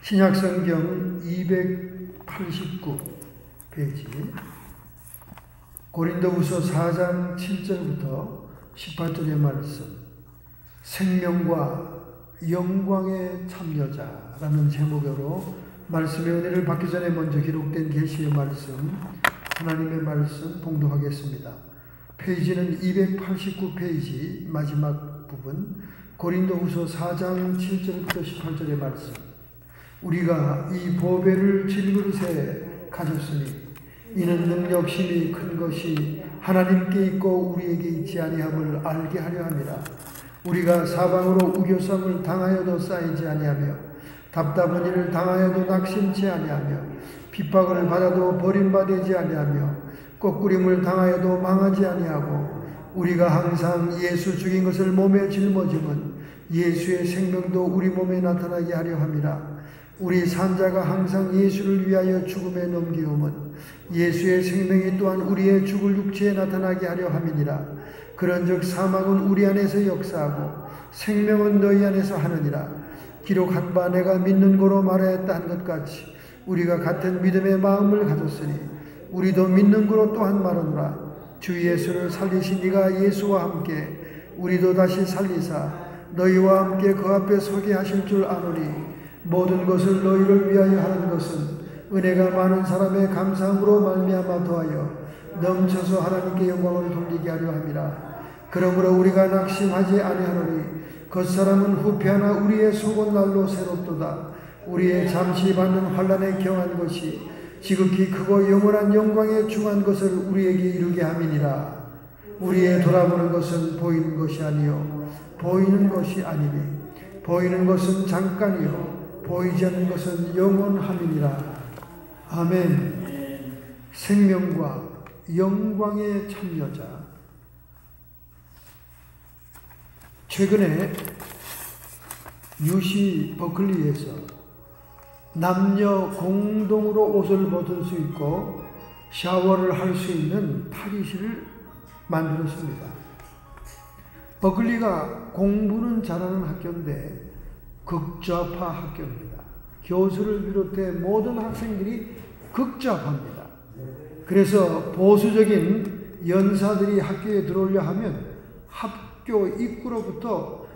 신약성경 289 페이지 고린도후서 4장 7절부터 18절의 말씀, 생명과 영광의 참여자라는 제목으로 말씀의 은혜를 받기 전에 먼저 기록된 계시의 말씀, 하나님의 말씀 봉독하겠습니다. 페이지는 289페이지 마지막 부분, 고린도후서 4장 7절부터 18절의 말씀. 우리가 이 보배를 질그릇에 가졌으니 이는 능력 힘이 큰 것이 하나님께 있고 우리에게 있지 아니함을 알게 하려 함이라. 우리가 사방으로 우겨쌈을 당하여도 쌓이지 아니하며 답답한 일을 당하여도 낙심치 아니하며 핍박을 받아도 버림받지 아니하며 꺾구림을 당하여도 망하지 아니하고 우리가 항상 예수 죽인 것을 몸에 짊어짐은 예수의 생명도 우리 몸에 나타나게 하려 함이라. 우리 산자가 항상 예수를 위하여 죽음에 넘기움은 예수의 생명이 또한 우리의 죽을 육체에 나타나게 하려 함이니라. 그런즉 사망은 우리 안에서 역사하고 생명은 너희 안에서 하느니라. 기록한 바 내가 믿는 거로 말하였다 한 것 같이 우리가 같은 믿음의 마음을 가졌으니 우리도 믿는 거로 또한 말하노라. 주 예수를 살리신 이가 예수와 함께 우리도 다시 살리사 너희와 함께 그 앞에 서게 하실 줄 아노니 모든 것을 너희를 위하여 하는 것은 은혜가 많은 사람의 감사함으로 말미암아 더하여 넘쳐서 하나님께 영광을 돌리게 하려 함이라. 그러므로 우리가 낙심하지 아니하노니 겉사람은 후패하나 우리의 속은 날로 새롭도다. 우리의 잠시 받는 환난에 경한 것이 지극히 크고 영원한 영광에 중한 것을 우리에게 이루게 함이니라. 우리의 돌아보는 것은 보이는 것이 아니요 보이는 것이 아니니 보이는 것은 잠깐이요 보이지 않는 것은 영원함이니라. 아멘. 생명과 영광의 참여자. 최근에 UC 버클리에서 남녀 공동으로 옷을 벗을 수 있고 샤워를 할 수 있는 탈의실을 만들었습니다. 버클리가 공부는 잘하는 학교인데 극좌파 학교입니다. 교수를 비롯해 모든 학생들이 극좌파입니다. 그래서 보수적인 연사들이 학교에 들어오려 하면 학교 입구로부터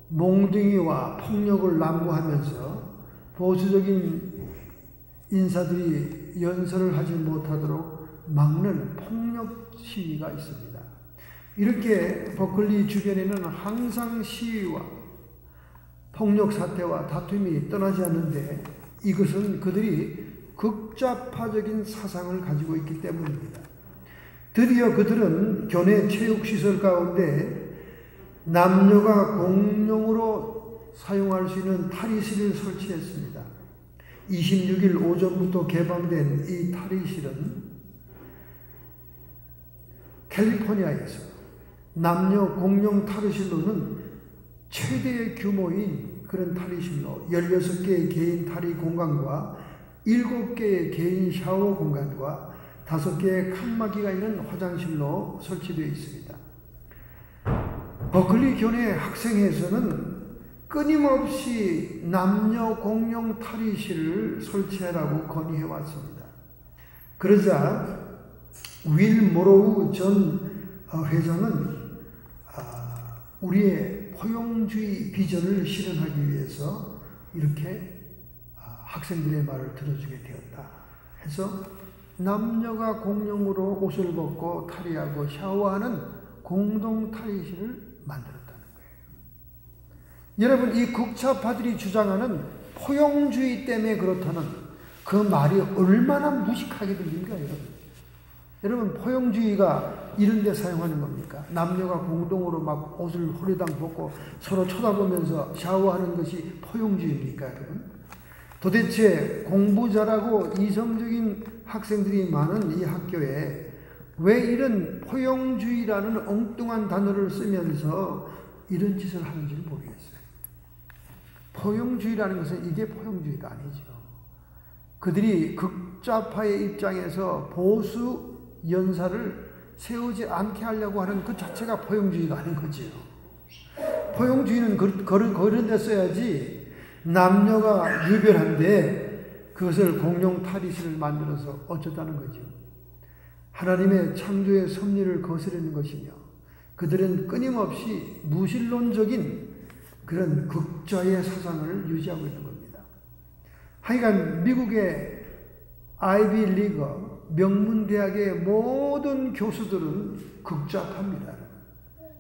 몽둥이와 폭력을 난무하면서 보수적인 인사들이 연설을 하지 못하도록 막는 폭력 시위가 있습니다. 이렇게 버클리 주변에는 항상 시위와 폭력 사태와 다툼이 떠나지 않는데 이것은 그들이 극좌파적인 사상을 가지고 있기 때문입니다. 드디어 그들은 교내 체육시설 가운데 남녀가 공용으로 사용할 수 있는 탈의실을 설치했습니다. 26일 오전부터 개방된 이 탈의실은 캘리포니아에서 남녀 공용 탈의실로는 최대의 규모인 그런 탈의실로 16개의 개인 탈의 공간과 7개의 개인 샤워 공간과 5개의 칸막이가 있는 화장실로 설치되어 있습니다. 버클리 교내 학생회에서는 끊임없이 남녀 공용 탈의실을 설치하라고 건의해 왔습니다. 그러자 윌 모로우 전 회장은 우리의 포용주의 비전을 실현하기 위해서 이렇게 학생들의 말을 들어주게 되었다 해서 남녀가 공용으로 옷을 벗고 탈의하고 샤워하는 공동 탈의실을 만들었다는 거예요. 여러분, 이 극좌파들이 주장하는 포용주의 때문에 그렇다는 그 말이 얼마나 무식하게 들립니까, 여러분? 여러분, 포용주의가 이런 데 사용하는 겁니까? 남녀가 공동으로 막 옷을 호리당 벗고 서로 쳐다보면서 샤워하는 것이 포용주의입니까, 여러분? 도대체 공부 잘하고 이성적인 학생들이 많은 이 학교에 왜 이런 포용주의라는 엉뚱한 단어를 쓰면서 이런 짓을 하는지를 모르겠어요. 포용주의라는 것은 이게 포용주의가 아니죠. 그들이 극좌파의 입장에서 보수 연사를 세우지 않게 하려고 하는 그 자체가 포용주의가 아닌 거지요. 포용주의는 그런 데 써야지 남녀가 유별한데 그것을 공용 탈의실을 만들어서 어쩌다는 거죠. 하나님의 창조의 섭리를 거스르는 것이며 그들은 끊임없이 무신론적인 그런 극좌의 사상을 유지하고 있는 겁니다. 하여간 미국의 아이비 리그 명문대학의 모든 교수들은 극좌파입니다.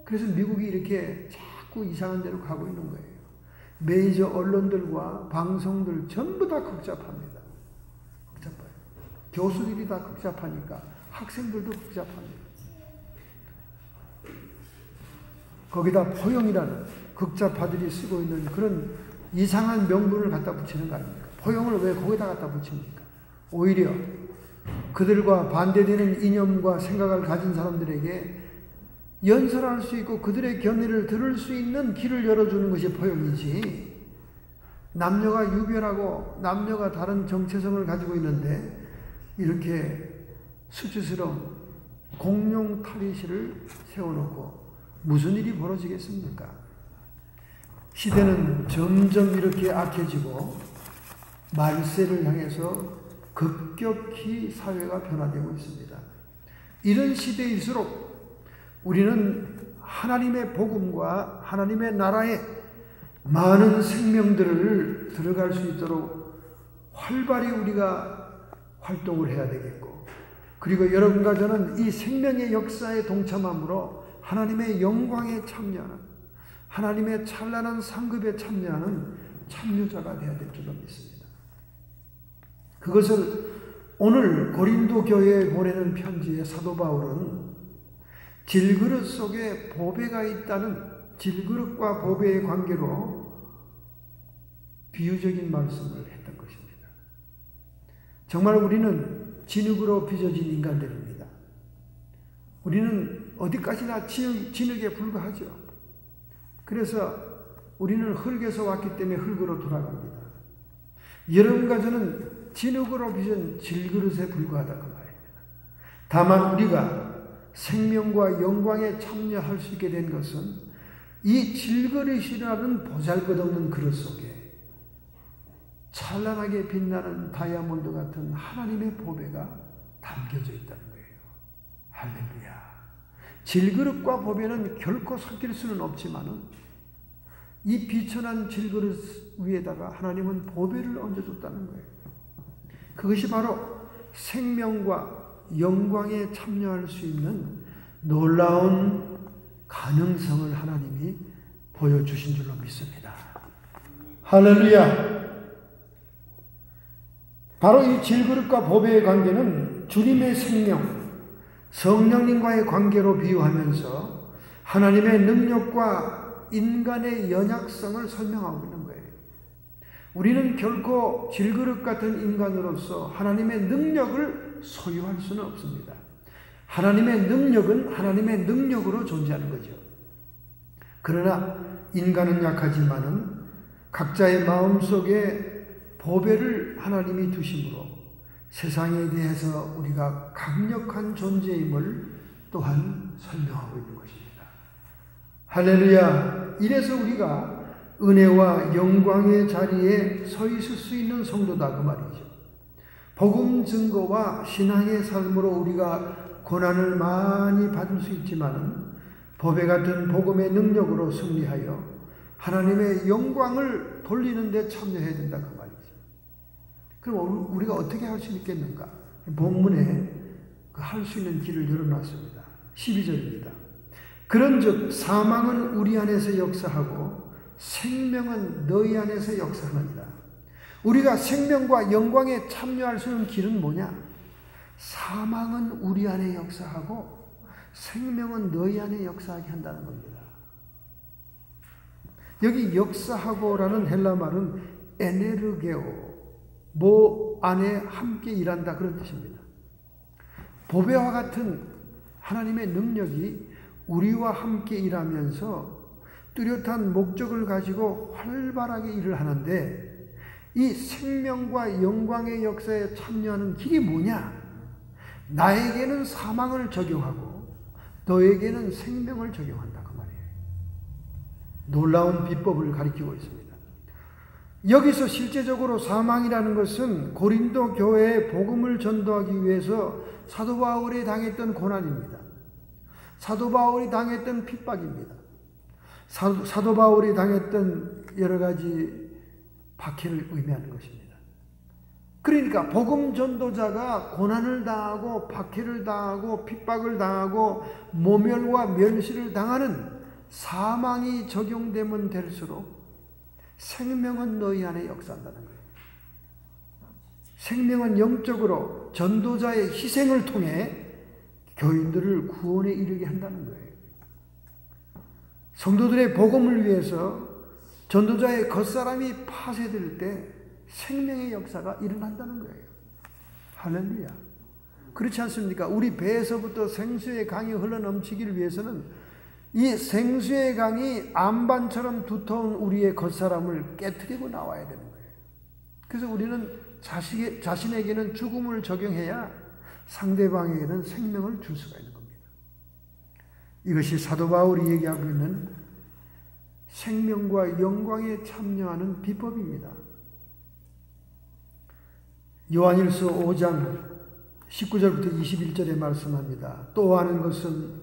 그래서 미국이 이렇게 자꾸 이상한 데로 가고 있는 거예요. 메이저 언론들과 방송들 전부 다 극좌파입니다. 극좌파예요. 교수들이 다 극좌파니까 학생들도 극좌파입니다. 거기다 포용이라는 극좌파들이 쓰고 있는 그런 이상한 명분을 갖다 붙이는 거 아닙니까? 포용을 왜 거기다 갖다 붙입니까? 오히려 그들과 반대되는 이념과 생각을 가진 사람들에게 연설할 수 있고 그들의 견해를 들을 수 있는 길을 열어주는 것이 포용이지, 남녀가 유별하고 남녀가 다른 정체성을 가지고 있는데 이렇게 수치스러운 공용 탈의실을 세워놓고 무슨 일이 벌어지겠습니까? 시대는 점점 이렇게 악해지고 말세를 향해서 급격히 사회가 변화되고 있습니다. 이런 시대일수록 우리는 하나님의 복음과 하나님의 나라에 많은 생명들을 들어갈 수 있도록 활발히 우리가 활동을 해야 되겠고, 그리고 여러분과 저는 이 생명의 역사에 동참함으로 하나님의 영광에 참여하는, 하나님의 찬란한 상급에 참여하는 참여자가 되어야 될 줄로 믿습니다. 그것을 오늘 고린도 교회에 보내는 편지의 사도 바울은 질그릇 속에 보배가 있다는, 질그릇과 보배의 관계로 비유적인 말씀을 했던 것입니다. 정말 우리는 진흙으로 빚어진 인간들입니다. 우리는 어디까지나 진흙에 불과하죠. 그래서 우리는 흙에서 왔기 때문에 흙으로 돌아갑니다. 여러분과 저는 진흙으로 빚은 질그릇에 불과하다 그 말입니다. 다만 우리가 생명과 영광에 참여할 수 있게 된 것은 이 질그릇이라는 보잘것없는 그릇 속에 찬란하게 빛나는 다이아몬드 같은 하나님의 보배가 담겨져 있다는 거예요. 할렐루야. 질그릇과 보배는 결코 섞일 수는 없지만은 이 비천한 질그릇 위에다가 하나님은 보배를 얹어줬다는 거예요. 그것이 바로 생명과 영광에 참여할 수 있는 놀라운 가능성을 하나님이 보여주신 줄로 믿습니다. 할렐루야. 바로 이 질그릇과 보배의 관계는 주님의 생명, 성령님과의 관계로 비유하면서 하나님의 능력과 인간의 연약성을 설명하고 있는 거예요. 우리는 결코 질그릇 같은 인간으로서 하나님의 능력을 소유할 수는 없습니다. 하나님의 능력은 하나님의 능력으로 존재하는 거죠. 그러나 인간은 약하지만은 각자의 마음속에 보배를 하나님이 두심으로 세상에 대해서 우리가 강력한 존재임을 또한 설명하고 있는 것입니다. 할렐루야. 이래서 우리가 은혜와 영광의 자리에 서 있을 수 있는 성도다 그 말이죠. 복음 증거와 신앙의 삶으로 우리가 고난을 많이 받을 수 있지만은 보배 같은 복음의 능력으로 승리하여 하나님의 영광을 돌리는 데 참여해야 된다 그 말이죠. 그럼 우리가 어떻게 할 수 있겠는가? 본문에 할 수 있는 길을 열어놨습니다. 12절입니다. 그런즉 사망은 우리 안에서 역사하고 생명은 너희 안에서 역사하느니라. 우리가 생명과 영광에 참여할 수 있는 길은 뭐냐? 사망은 우리 안에 역사하고 생명은 너희 안에 역사하게 한다는 겁니다. 여기 역사하고라는 헬라 말은 에네르게오, 뭐 안에 함께 일한다 그런 뜻입니다. 보배와 같은 하나님의 능력이 우리와 함께 일하면서 뚜렷한 목적을 가지고 활발하게 일을 하는데, 이 생명과 영광의 역사에 참여하는 길이 뭐냐? 나에게는 사망을 적용하고 너에게는 생명을 적용한다 그 말이에요. 놀라운 비법을 가리키고 있습니다. 여기서 실제적으로 사망이라는 것은 고린도 교회에 복음을 전도하기 위해서 사도 바울이 당했던 고난입니다. 사도 바울이 당했던 핍박입니다. 사도 바울이 당했던 여러 가지 박해를 의미하는 것입니다. 그러니까 복음 전도자가 고난을 당하고 박해를 당하고 핍박을 당하고 모멸과 멸시를 당하는 사망이 적용되면 될수록 생명은 너희 안에 역사한다는 거예요. 생명은 영적으로 전도자의 희생을 통해 교인들을 구원에 이르게 한다는 거예요. 성도들의 복음을 위해서 전도자의 겉사람이 파쇄될 때 생명의 역사가 일어난다는 거예요. 할렐루야. 그렇지 않습니까? 우리 배에서부터 생수의 강이 흘러넘치기를 위해서는 이 생수의 강이 암반처럼 두터운 우리의 겉사람을 깨트리고 나와야 되는 거예요. 그래서 우리는 자신에게는 죽음을 적용해야 상대방에게는 생명을 줄 수가 있는 겁니다. 이것이 사도 바울이 얘기하고 있는 생명과 영광에 참여하는 비법입니다. 요한일서 5장 19절부터 21절에 말씀합니다. 또 하는 것은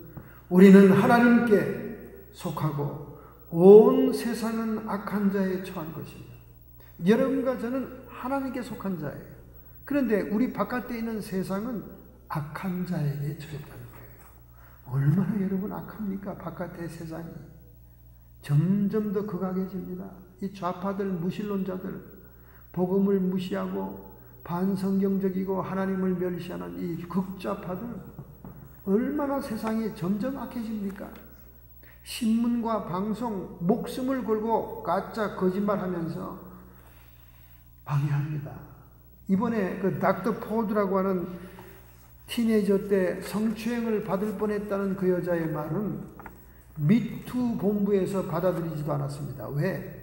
우리는 하나님께 속하고 온 세상은 악한 자에 처한 것입니다. 여러분과 저는 하나님께 속한 자예요. 그런데 우리 바깥에 있는 세상은 악한 자에게 처했다는 거예요. 얼마나 여러분 악합니까? 바깥의 세상이. 점점 더 극악해집니다. 이 좌파들, 무신론자들, 복음을 무시하고 반성경적이고 하나님을 멸시하는 이 극좌파들, 얼마나 세상이 점점 악해집니까? 신문과 방송, 목숨을 걸고 가짜 거짓말하면서 방해합니다. 이번에 그 닥터 포드라고 하는 티네이저 때 성추행을 받을 뻔했다는 그 여자의 말은 미투 본부에서 받아들이지도 않았습니다. 왜?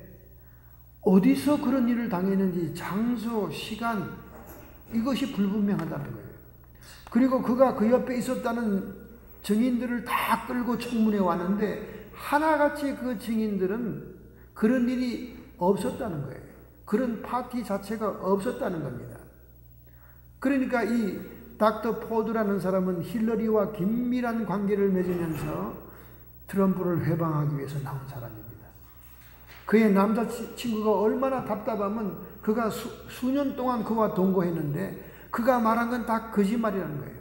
어디서 그런 일을 당했는지 장소, 시간 이것이 불분명하다는 거예요. 그리고 그가 그 옆에 있었다는 증인들을 다 끌고 청문회 왔는데 하나같이 그 증인들은 그런 일이 없었다는 거예요. 그런 파티 자체가 없었다는 겁니다. 그러니까 이 닥터 포드라는 사람은 힐러리와 긴밀한 관계를 맺으면서 트럼프를 회방하기 위해서 나온 사람입니다. 그의 남자친구가 얼마나 답답하면 그가 수년 동안 그와 동거했는데 그가 말한 건 다 거짓말이라는 거예요.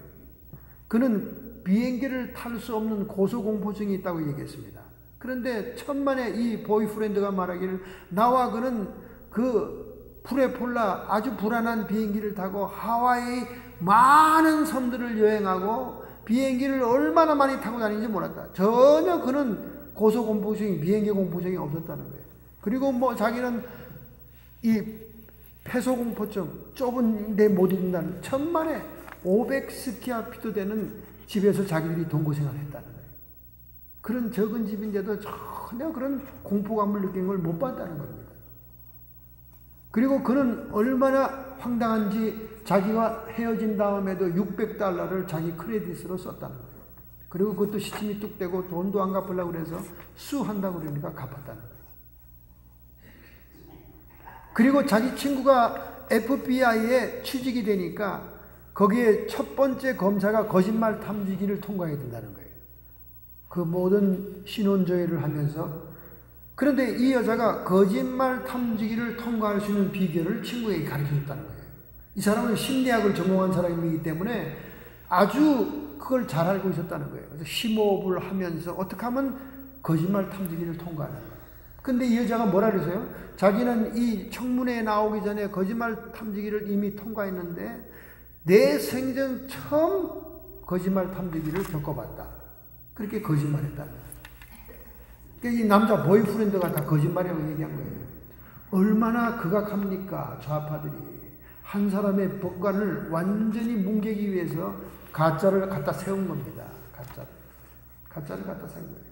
그는 비행기를 탈 수 없는 고소공포증이 있다고 얘기했습니다. 그런데 천만에 이 보이프렌드가 말하기를 나와 그는 그 프레폴라 아주 불안한 비행기를 타고 하와이 많은 섬들을 여행하고 비행기를 얼마나 많이 타고 다니는지 몰랐다. 전혀 그는 고소공포증이 비행기 공포증이 없었다는 거예요. 그리고 뭐 자기는 이 폐소공포증 좁은 데 못 있는다는 천만에 500스퀘어피트 되는 집에서 자기들이 동거생활을 했다는 거예요. 그런 적은 집인데도 전혀 그런 공포감을 느낀 걸 못 봤다는 겁니다. 그리고 그는 얼마나 황당한지 자기가 헤어진 다음에도 $600를 자기 크레딧으로 썼다는 거예요. 그리고 그것도 시침이 뚝 떼고 돈도 안 갚으려고 그래서 수한다고 그러니까 갚았다는 거예요. 그리고 자기 친구가 FBI에 취직이 되니까 거기에 첫 번째 검사가 거짓말 탐지기를 통과해야 된다는 거예요. 그 모든 신원조회를 하면서. 그런데 이 여자가 거짓말 탐지기를 통과할 수 있는 비결을 친구에게 가르쳐줬다는 거예요. 이 사람은 심리학을 전공한 사람이기 때문에 아주 그걸 잘 알고 있었다는 거예요. 그래서 심호흡을 하면서 어떻게 하면 거짓말 탐지기를 통과하는 거예요. 근데 이 여자가 뭐라 그러세요? 자기는 이 청문회에 나오기 전에 거짓말 탐지기를 이미 통과했는데 내 생전 처음 거짓말 탐지기를 겪어봤다. 그렇게 거짓말했다는 거예요. 그러니까 이 남자 보이프렌드가 다 거짓말이라고 얘기한 거예요. 얼마나 극악합니까? 좌파들이. 한 사람의 법관을 완전히 뭉개기 위해서 가짜를 갖다 세운 겁니다. 가짜를 갖다 세운 거예요.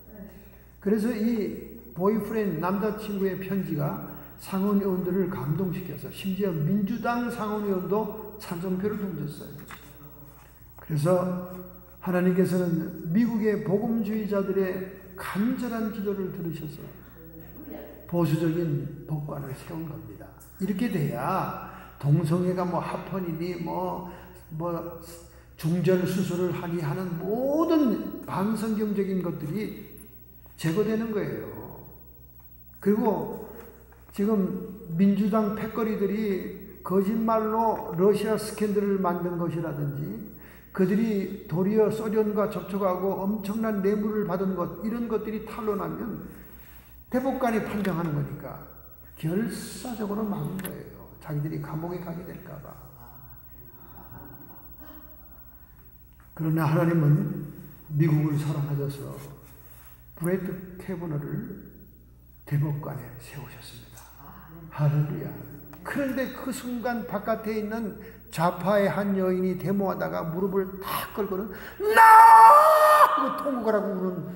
그래서 이 보이프렌드 남자친구의 편지가 상원의원들을 감동시켜서 심지어 민주당 상원의원도 찬성표를 던졌어요. 그래서 하나님께서는 미국의 복음주의자들의 간절한 기도를 들으셔서 보수적인 법관을 세운 겁니다. 이렇게 돼야 동성애가 뭐 합헌이니 뭐 중절 수술을 하니 하는 모든 반성경적인 것들이 제거되는 거예요. 그리고 지금 민주당 패거리들이 거짓말로 러시아 스캔들을 만든 것이라든지 그들이 도리어 소련과 접촉하고 엄청난 뇌물을 받은 것, 이런 것들이 탄로나면 대법관이 판정하는 거니까 결사적으로 막은 거예요. 자기들이 감옥에 가게 될까 봐. 그러나 하나님은 미국을 사랑하셔서 브레드 캐버너를 대법관에 세우셨습니다. 할렐루야. 그런데 그 순간 바깥에 있는 좌파의 한 여인이 데모하다가 무릎을 탁 꿇고는 나! 통곡을 하고 우는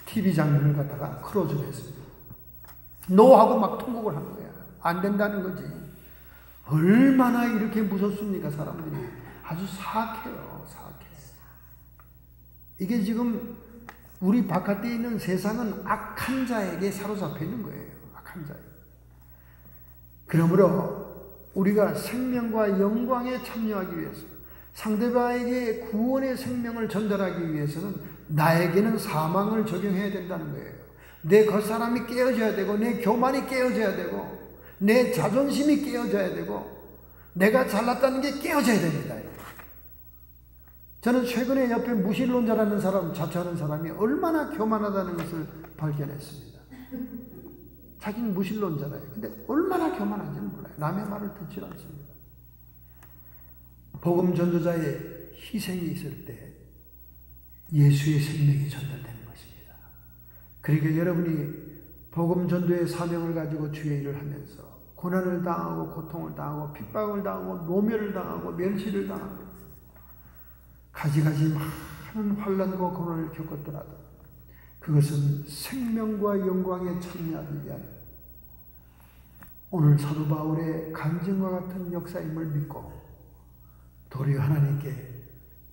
TV 장면을 갖다가 크로즈했습니다. 노하고 막 통곡을 한 거야. 안 된다는 거지. 얼마나 이렇게 무섭습니까, 사람들이. 아주 사악해요, 사악해. 이게 지금 우리 바깥에 있는 세상은 악한 자에게 사로잡혀 있는 거예요. 악한 자에게. 그러므로 우리가 생명과 영광에 참여하기 위해서, 상대방에게 구원의 생명을 전달하기 위해서는 나에게는 사망을 적용해야 된다는 거예요. 내 겉사람이 깨어져야 되고, 내 교만이 깨어져야 되고, 내 자존심이 깨어져야 되고, 내가 잘났다는 게 깨어져야 됩니다. 저는 최근에 옆에 무신론자라는 사람, 자처하는 사람이 얼마나 교만하다는 것을 발견했습니다. 자기는 무신론자래요. 근데 얼마나 교만한지는 몰라요. 남의 말을 듣지 않습니다. 복음 전도자의 희생이 있을 때 예수의 생명이 전달되는 것입니다. 그러니까 여러분이 복음 전도의 사명을 가지고 주의 일을 하면서 고난을 당하고 고통을 당하고 핍박을 당하고 노멸을 당하고 멸시를 당하고 가지가지 많은 환난과 고난을 겪었더라도 그것은 생명과 영광에 참여하기 위하여 오늘 사도 바울의 간증과 같은 역사임을 믿고 도리어 하나님께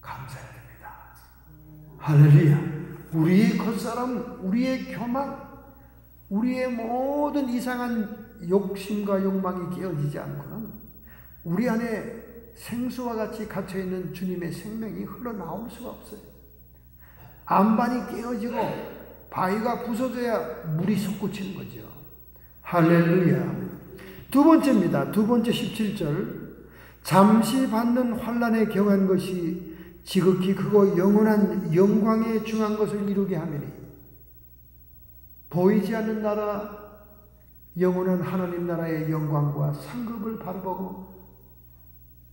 감사해야 됩니다. 할렐루야. 우리의 겉사람, 우리의 교만, 우리의 모든 이상한 욕심과 욕망이 깨어지지 않고는 우리 안에 생수와 같이 갇혀있는 주님의 생명이 흘러나올 수가 없어요. 안반이 깨어지고 바위가 부서져야 물이 솟구치는 거죠. 할렐루야. 두 번째입니다. 두 번째 17절. 잠시 받는 환난에 경한 것이 지극히 크고 영원한 영광에 중한 것을 이루게 하매니 보이지 않는 나라 영원한 하나님 나라의 영광과 상급을 바라보고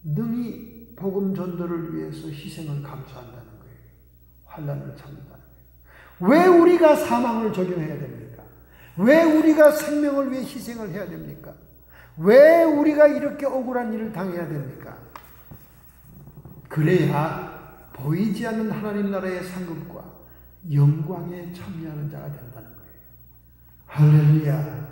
능히 복음 전도를 위해서 희생을 감수한다는 거예요. 환난을 참는다는 거예요. 왜 우리가 사망을 적용해야 됩니까? 왜 우리가 생명을 위해 희생을 해야 됩니까? 왜 우리가 이렇게 억울한 일을 당해야 됩니까? 그래야 보이지 않는 하나님 나라의 상급과 영광에 참여하는 자가 된다는 거예요. 할렐루야.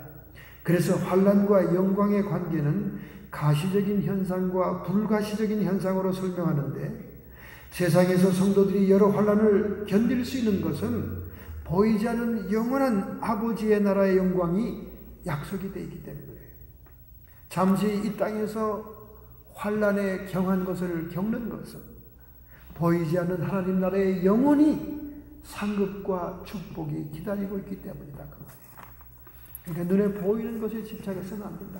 그래서 환난과 영광의 관계는 가시적인 현상과 불가시적인 현상으로 설명하는데 세상에서 성도들이 여러 환난을 견딜 수 있는 것은 보이지 않는 영원한 아버지의 나라의 영광이 약속이 되어 있기 때문에 그래요. 잠시 이 땅에서 환난에 경한 것을 겪는 것은 보이지 않는 하나님 나라의 영원히 상급과 축복이 기다리고 있기 때문이다. 그러니까 눈에 보이는 것에 집착해서는 안 된다.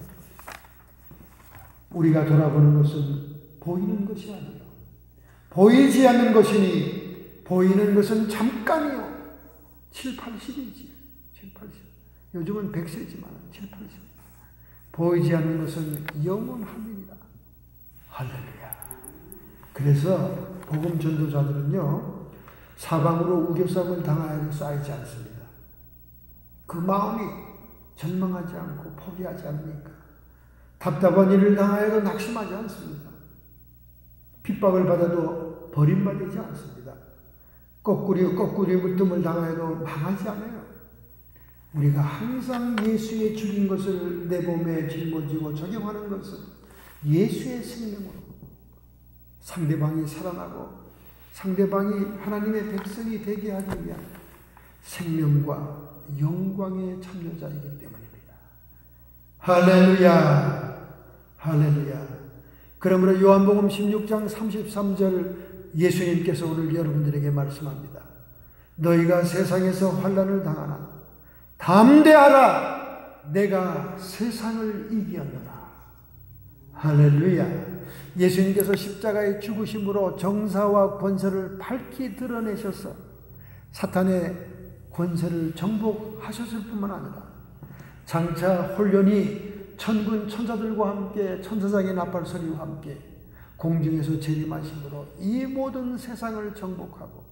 우리가 돌아보는 것은 보이는 것이 아니에요. 보이지 않는 것이니 보이는 것은 잠깐이요. 7, 80이지. 7, 80. 요즘은 100세지만 7, 80. 보이지 않는 것은 영원합니다. 할렐루야. 그래서 복음 전도자들은요. 사방으로 우겨쌈을 당하여도 쌓이지 않습니다. 그 마음이 절망하지 않고 포기하지 않으니까. 답답한 일을 당하여도 낙심하지 않습니다. 핍박을 받아도 버림받지 않습니다. 거꾸리 물뜸을 당하여도 망하지 않아요. 우리가 항상 예수의 죽인 것을 내 몸에 짊어지고 적용하는 것은 예수의 생명으로 상대방이 살아나고 상대방이 하나님의 백성이 되게 하기 위한 생명과 영광의 참여자이기 때문입니다. 할렐루야. 할렐루야. 그러므로 요한복음 16장 33절 예수님께서 오늘 여러분들에게 말씀합니다. 너희가 세상에서 환난을 당하나 담대하라. 내가 세상을 이기었노라. 할렐루야. 예수님께서 십자가의 죽으심으로 정사와 권세를 밝히 드러내셔서 사탄의 권세를 정복하셨을 뿐만 아니라 장차 홀연히 천군 천사들과 함께 천사장의 나팔소리와 함께 공중에서 재림하심으로 이 모든 세상을 정복하고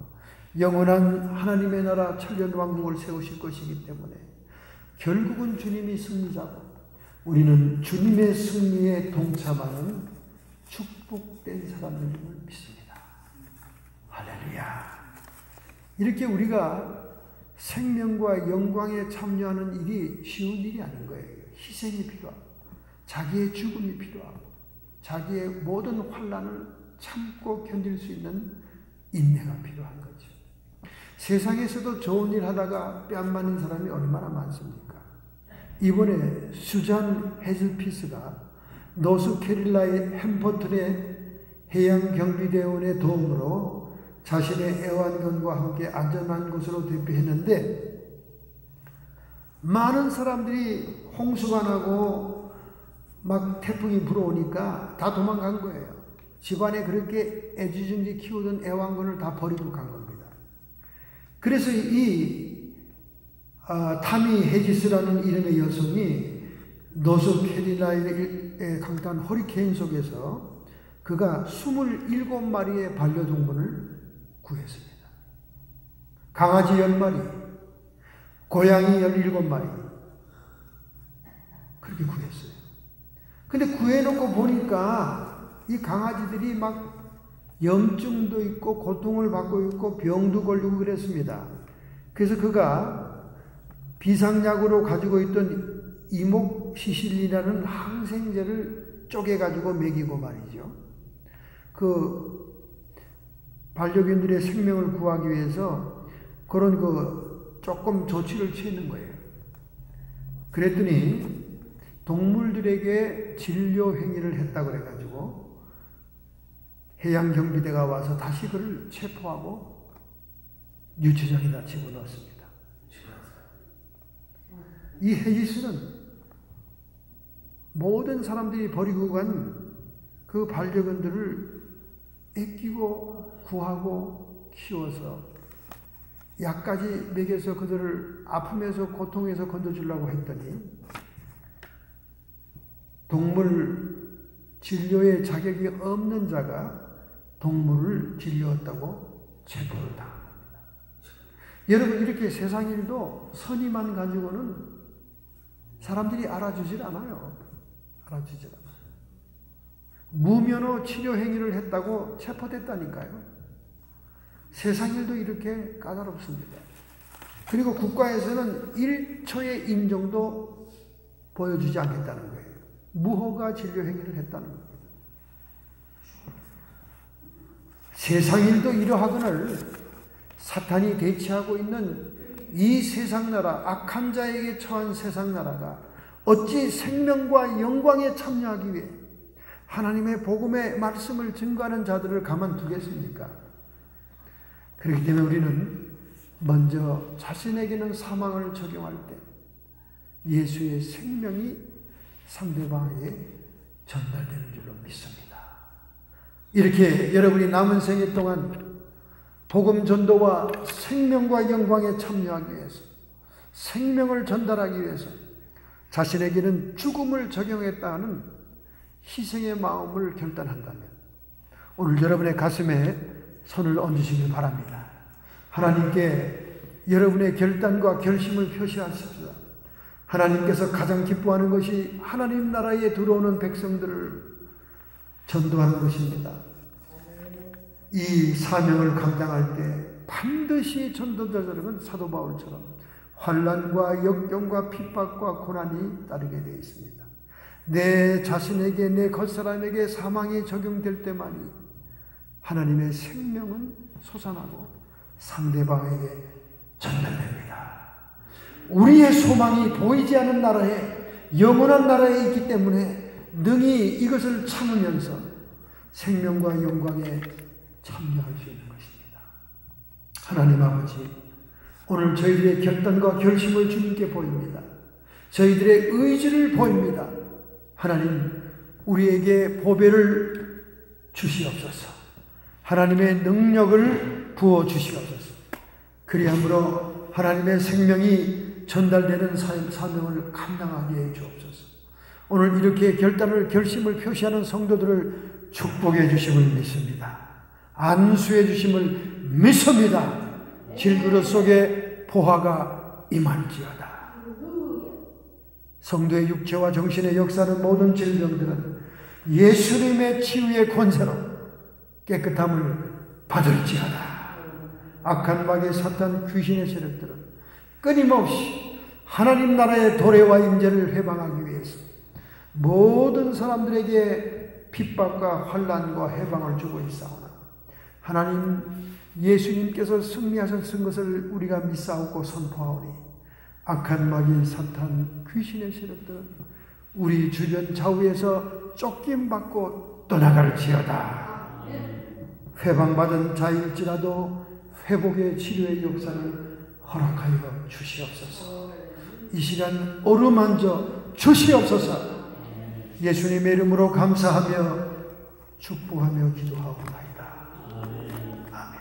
영원한 하나님의 나라 천년왕국을 세우실 것이기 때문에 결국은 주님이 승리자고 우리는 주님의 승리에 동참하는 축복된 사람들임을 믿습니다. 할렐루야. 이렇게 우리가 생명과 영광에 참여하는 일이 쉬운 일이 아닌 거예요. 희생이 필요하고 자기의 죽음이 필요하고 자기의 모든 환난을 참고 견딜 수 있는 인내가 필요한 거죠. 세상에서도 좋은 일 하다가 뺨 맞는 사람이 얼마나 많습니까? 이번에 수잔 헤즐피스가 노스캐롤라이나 햄버튼의 해양경비대원의 도움으로 자신의 애완견과 함께 안전한 곳으로 대피했는데 많은 사람들이 홍수가 나고 막 태풍이 불어오니까 다 도망간 거예요. 집안에 그렇게 애지중지 키우던 애완견을 다 버리고 간 겁니다. 그래서 이 타미 헤지스라는 이름의 여성이 노스캐롤라이나의 강타한 허리케인 속에서 그가 27마리의 반려동물을 구했습니다. 강아지 10마리, 고양이 17마리 그렇게 구했어요. 근데 구해놓고 보니까 이 강아지들이 막 염증도 있고 고통을 받고 있고 병도 걸리고 그랬습니다. 그래서 그가 비상약으로 가지고 있던 이목시실리라는 항생제를 쪼개가지고 먹이고 말이죠. 그 반려견들의 생명을 구하기 위해서 그런 조금 조치를 취하는 거예요. 그랬더니 동물들에게 진료 행위를 했다 그래가지고 해양경비대가 와서 다시 그를 체포하고 유치장에다 집어넣었습니다. 이 헤지스는 모든 사람들이 버리고 간 그 반려견들을 아끼고 구하고 키워서 약까지 먹여서 그들을 아픔에서 고통에서 건져주려고 했더니 동물 진료의 자격이 없는 자가 동물을 진료했다고 체포를 당한 겁니다. 여러분, 이렇게 세상 일도 선의만 가지고는 사람들이 알아주질 않아요. 알아주질 않아요. 무면허 치료 행위를 했다고 체포됐다니까요. 세상 일도 이렇게 까다롭습니다. 그리고 국가에서는 1초의 인정도 보여주지 않겠다는 거예요. 무허가 진료 행위를 했다는 겁니다. 세상 일도 이러하거늘 사탄이 대치하고 있는 이 세상 나라, 악한 자에게 처한 세상 나라가 어찌 생명과 영광에 참여하기 위해 하나님의 복음의 말씀을 증거하는 자들을 가만두겠습니까? 그렇기 때문에 우리는 먼저 자신에게는 사망을 적용할 때 예수의 생명이 상대방에게 전달되는 줄로 믿습니다. 이렇게 여러분이 남은 생애 동안 복음 전도와 생명과 영광에 참여하기 위해서, 생명을 전달하기 위해서 자신에게는 죽음을 적용했다 하는 희생의 마음을 결단한다면 오늘 여러분의 가슴에 손을 얹으시길 바랍니다. 하나님께 여러분의 결단과 결심을 표시하십시오. 하나님께서 가장 기뻐하는 것이 하나님 나라에 들어오는 백성들을 전도하는 것입니다. 이 사명을 감당할 때 반드시 전도자들은 사도 바울처럼 환난과 역경과 핍박과 고난이 따르게 되어 있습니다. 내 자신에게, 내 겉사람에게 사망이 적용될 때만이 하나님의 생명은 솟아나고 상대방에게 전달됩니다. 우리의 소망이 보이지 않는 나라에, 영원한 나라에 있기 때문에 능히 이것을 참으면서 생명과 영광에 참여할 수 있는 것입니다. 하나님 아버지, 오늘 저희들의 결단과 결심을 주님께 보입니다. 저희들의 의지를 보입니다. 하나님, 우리에게 보배를 주시옵소서. 하나님의 능력을 부어 주시옵소서. 그리함으로 하나님의 생명이 전달되는 사명을 감당하게 해 주옵소서. 오늘 이렇게 결심을 표시하는 성도들을 축복해 주심을 믿습니다. 안수해 주심을 믿습니다. 질그릇 속에 보화가 임할지어다. 성도의 육체와 정신의 역사는 모든 질병들은 예수님의 치유의 권세로 깨끗함을 받을지어다. 악한 마귀 사탄 귀신의 세력들은 끊임없이 하나님 나라의 도래와 임재를 회방하기 위해서 모든 사람들에게 핍박과 환난과 해방을 주고 있사오나 하나님 예수님께서 승리하셨은 것을 우리가 믿사옵고 선포하오니 악한 마귀 사탄 귀신의 세력들은 우리 주변 좌우에서 쫓김받고 떠나갈지어다. 회방받은 자일지라도 회복의 치료의 역사를 허락하여 주시옵소서. 이 시간 어루만져 주시옵소서. 예수님의 이름으로 감사하며 축복하며 기도하옵나이다. 아멘.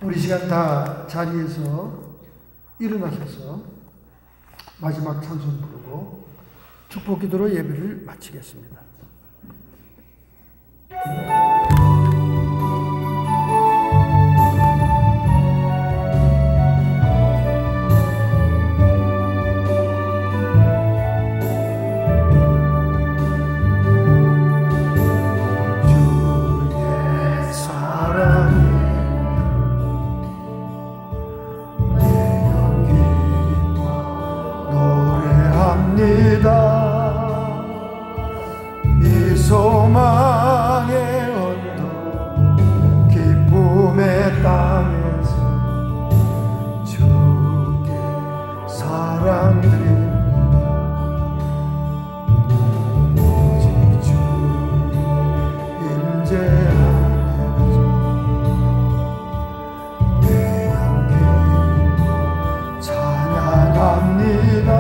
우리 시간 다 자리에서 일어나셔서 마지막 찬송 부르고 축복 기도로 예배를 마치겠습니다. 이 소망의 언덕 기쁨의 땅에서 주께 사랑드립니다. 오직 주의 임재 안에서 내 영기 찬양합니다.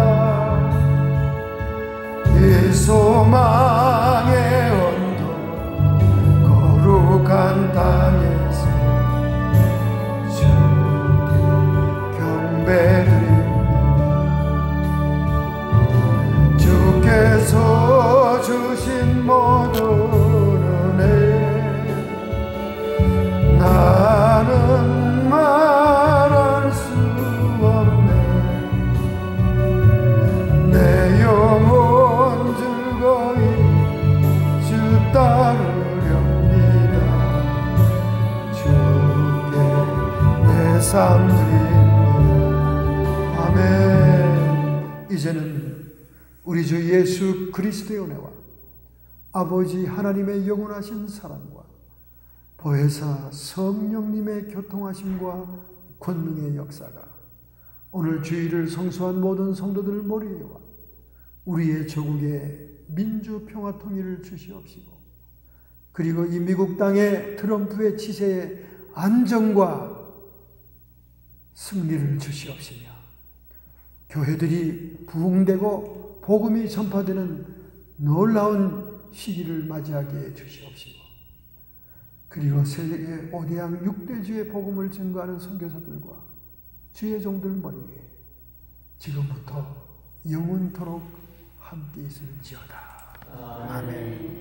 이 소망의 언덕 거룩한 땅에서 주께 경배드립니다. 주께서 주신 모든 은혜 나는 말할 수 없네. 내 영혼 주 따르렵니다. 주께 내 삶 드립니다. 아멘. 이제는 우리 주 예수 그리스도의 은혜와 아버지 하나님의 영원하신 사랑과 보혜사 성령님의 교통하심과 권능의 역사가 오늘 주일을 성수한 모든 성도들 머리에와 우리의 조국에 민주 평화 통일을 주시옵시고 그리고 이 미국 땅의 트럼프의 치세에 안정과 승리를 주시옵시며 교회들이 부흥되고 복음이 전파되는 놀라운 시기를 맞이하게 해 주시옵시고 그리고 세계 5대양 6대주의 복음을 증거하는 선교사들과 주의 종들 머리에 지금부터 영원토록 함께 있을지어다. 아멘.